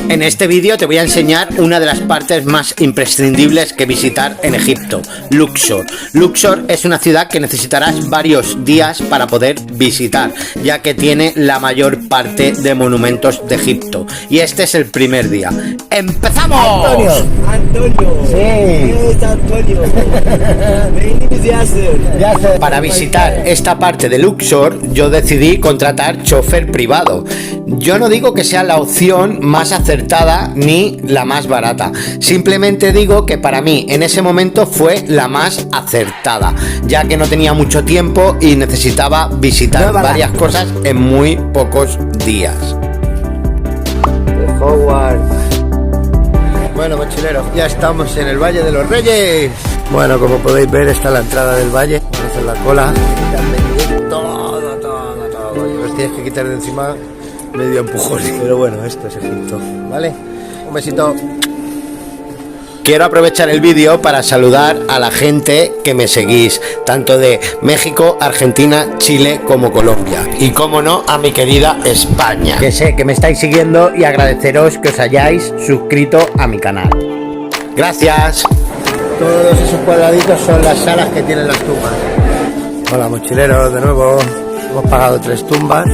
En este vídeo te voy a enseñar una de las partes más imprescindibles que visitar en Egipto, Luxor. Luxor es una ciudad que necesitarás varios días para poder visitar, ya que tiene la mayor parte de monumentos de Egipto. Y este es el primer día. ¡Empezamos! Antonio. Sí. Es Antonio. My name is Yasser. Para visitar esta parte de Luxor, yo decidí contratar chofer privado. Yo no digo que sea la opción más acertada ni la más barata. Simplemente digo que para mí en ese momento fue la más acertada, ya que no tenía mucho tiempo y necesitaba visitar varias cosas en muy pocos días. De Howard. Bueno, mochileros, ya estamos en el Valle de los Reyes. Bueno, como podéis ver, está la entrada del valle. Vamos a hacer la cola. Todo. Y os tienes que quitar de encima medio empujón. Pero bueno, esto es Egipto, ¿vale? Un besito. Quiero aprovechar el vídeo para saludar a la gente que me seguís, tanto de México, Argentina, Chile como Colombia. Y como no, a mi querida España, que sé que me estáis siguiendo, y agradeceros que os hayáis suscrito a mi canal. Gracias. Todos esos cuadraditos son las salas que tienen las tumbas. Hola mochileros, de nuevo. Hemos pagado 3 tumbas,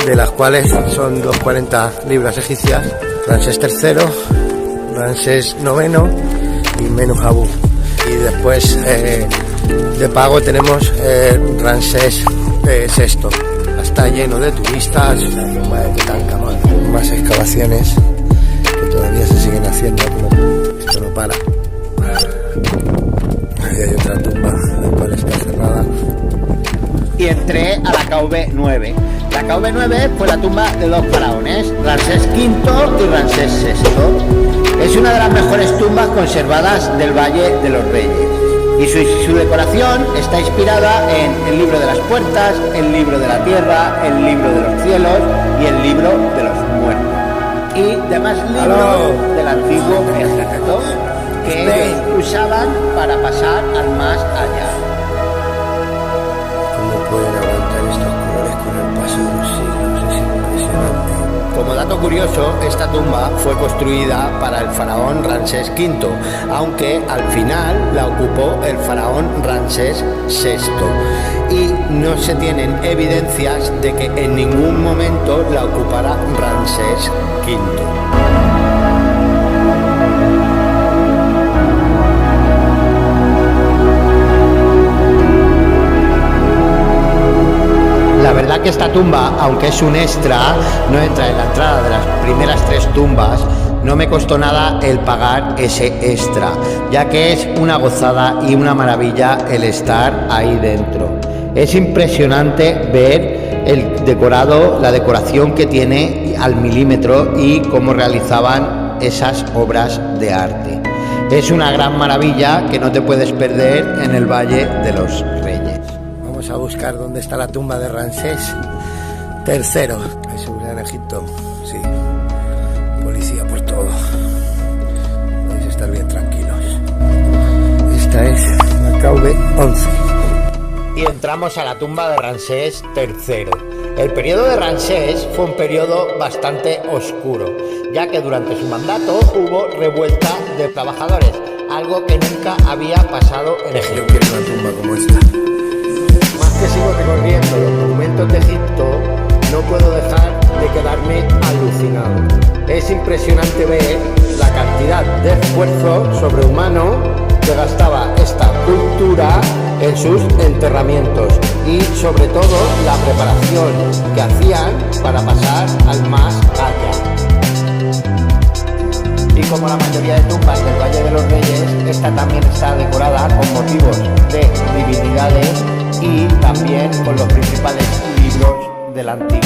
de las cuales son 240 libras egipcias. Ramsés III, Ramsés IX y Menú-Habu. Y después de pago tenemos Ramsés VI. Está lleno de turistas. La tumba de Tutankamón. Más excavaciones que todavía se siguen haciendo, como esto no para. Ahí hay otra tumba, la cual está cerrada. Y entré a la KV9. La KV9 fue la tumba de 2 faraones, Ramsés V y Ramsés VI. Es una de las mejores tumbas conservadas del Valle de los Reyes. Y su decoración está inspirada en el libro de las puertas, el libro de la tierra, el libro de los cielos y el libro de los muertos. Y demás libros del antiguo Egipto que ellos usaban para pasar al más allá. ¿Cómo pueden aguantar estos colores con el paso de los siglos? Es impresionante. Como dato curioso, esta tumba fue construida para el faraón Ramsés V, aunque al final la ocupó el faraón Ramsés VI. Y no se tienen evidencias de que en ningún momento la ocupara Ramsés V. La verdad que esta tumba, aunque es un extra, no entra en la entrada de las primeras 3 tumbas. No me costó nada el pagar ese extra, ya que es una gozada y una maravilla el estar ahí dentro. Es impresionante ver el decorado, la decoración que tiene al milímetro y cómo realizaban esas obras de arte. Es una gran maravilla que no te puedes perder en el Valle de los Reyes. Vamos a buscar dónde está la tumba de Ramsés III. ¿Hay seguridad en Egipto? Sí. Policía por todo. Podéis estar bien tranquilos. Esta es la KV11. Y entramos a la tumba de Ramsés III. El periodo de Ramsés fue un periodo bastante oscuro, ya que durante su mandato hubo revuelta de trabajadores, algo que nunca había pasado en Egipto. Yo quiero una tumba como esta. Que sigo recorriendo los monumentos de Egipto, no puedo dejar de quedarme alucinado. Es impresionante ver la cantidad de esfuerzo sobrehumano que gastaba esta cultura en sus enterramientos y sobre todo la preparación que hacían para pasar al más allá. Y como la mayoría de tumbas del Valle de los Reyes, esta también está decorada con motivos de divinidades y también con los principales libros del antiguo.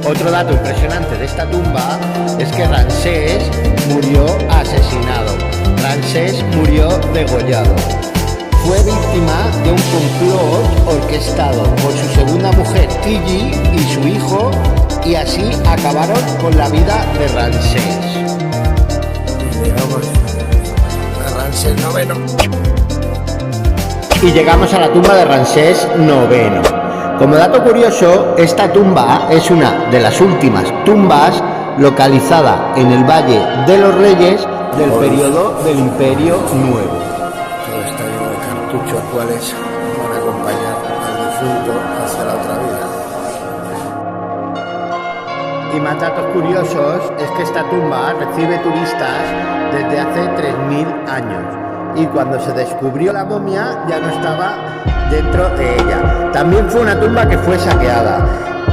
Otro dato impresionante de esta tumba es que Ramsés murió asesinado. Ramsés murió degollado. Fue víctima de un complot orquestado por su segunda mujer Tigi y su hijo, y así acabaron con la vida de Ramsés. Llegamos a Ramsés IX. Y llegamos a la tumba de Ramsés IX. Como dato curioso, esta tumba es una de las últimas tumbas localizada en el Valle de los Reyes del periodo del Imperio Nuevo. Todo está lleno de cartuchos, cuales van a acompañar al difunto hacia la otra vida. Y más datos curiosos es que esta tumba recibe turistas desde hace 3000 años. Y cuando se descubrió la momia ya no estaba dentro de ella. También fue una tumba que fue saqueada.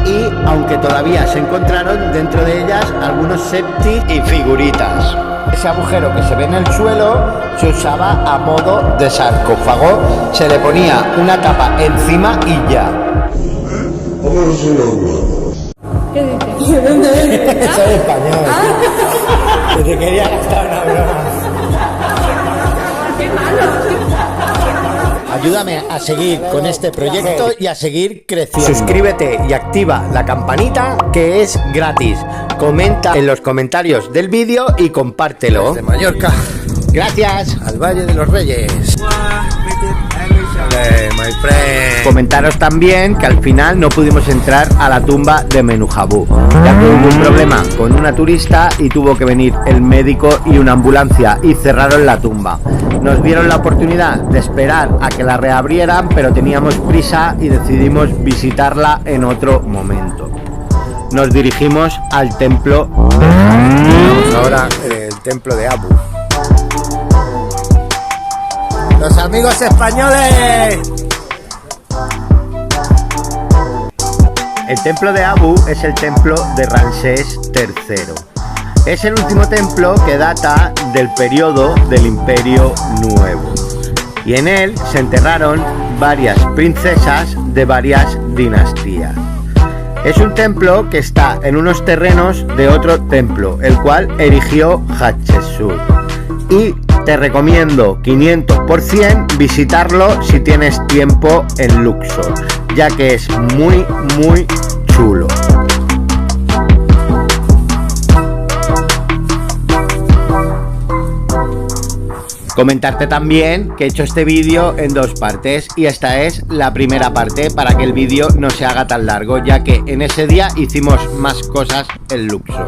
Y aunque todavía se encontraron dentro de ellas algunos septis y figuritas. Ese agujero que se ve en el suelo se usaba a modo de sarcófago. Se le ponía una tapa encima y ya. ¿Qué dices? Soy español. Te quería gastar una broma. ¡Qué malo! Ayúdame a seguir con este proyecto y a seguir creciendo. Suscríbete y activa la campanita, que es gratis. Comenta en los comentarios del vídeo y compártelo. De Mallorca Gracias. al Valle de los Reyes. Hey, my friend. Comentaros también que al final no pudimos entrar a la tumba de Menuhabú, ya que hubo un problema con una turista y tuvo que venir el médico y una ambulancia y cerraron la tumba. Nos dieron la oportunidad de esperar a que la reabrieran, pero teníamos prisa y decidimos visitarla en otro momento. Nos dirigimos al templo. Estamos ahora en el templo de Abu. ¡Los amigos españoles! El templo de Abu es el templo de Ramsés III. Es el último templo que data del periodo del Imperio Nuevo. Y en él se enterraron varias princesas de varias dinastías. Es un templo que está en unos terrenos de otro templo, el cual erigió Hatshepsut. Y te recomiendo 500% visitarlo si tienes tiempo en Luxor, ya que es muy chulo. Comentarte también que he hecho este vídeo en dos partes y esta es la primera parte para que el vídeo no se haga tan largo, ya que en ese día hicimos más cosas en Luxor.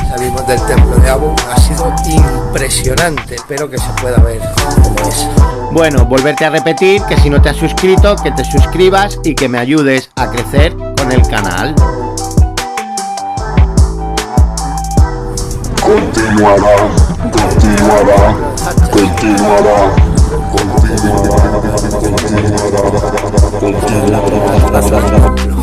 Salimos del templo de Abu. Ha sido impresionante. Espero que se pueda ver cómo es. Bueno, volverte a repetir que si no te has suscrito, que te suscribas y que me ayudes a crecer con el canal. Continuará. La primera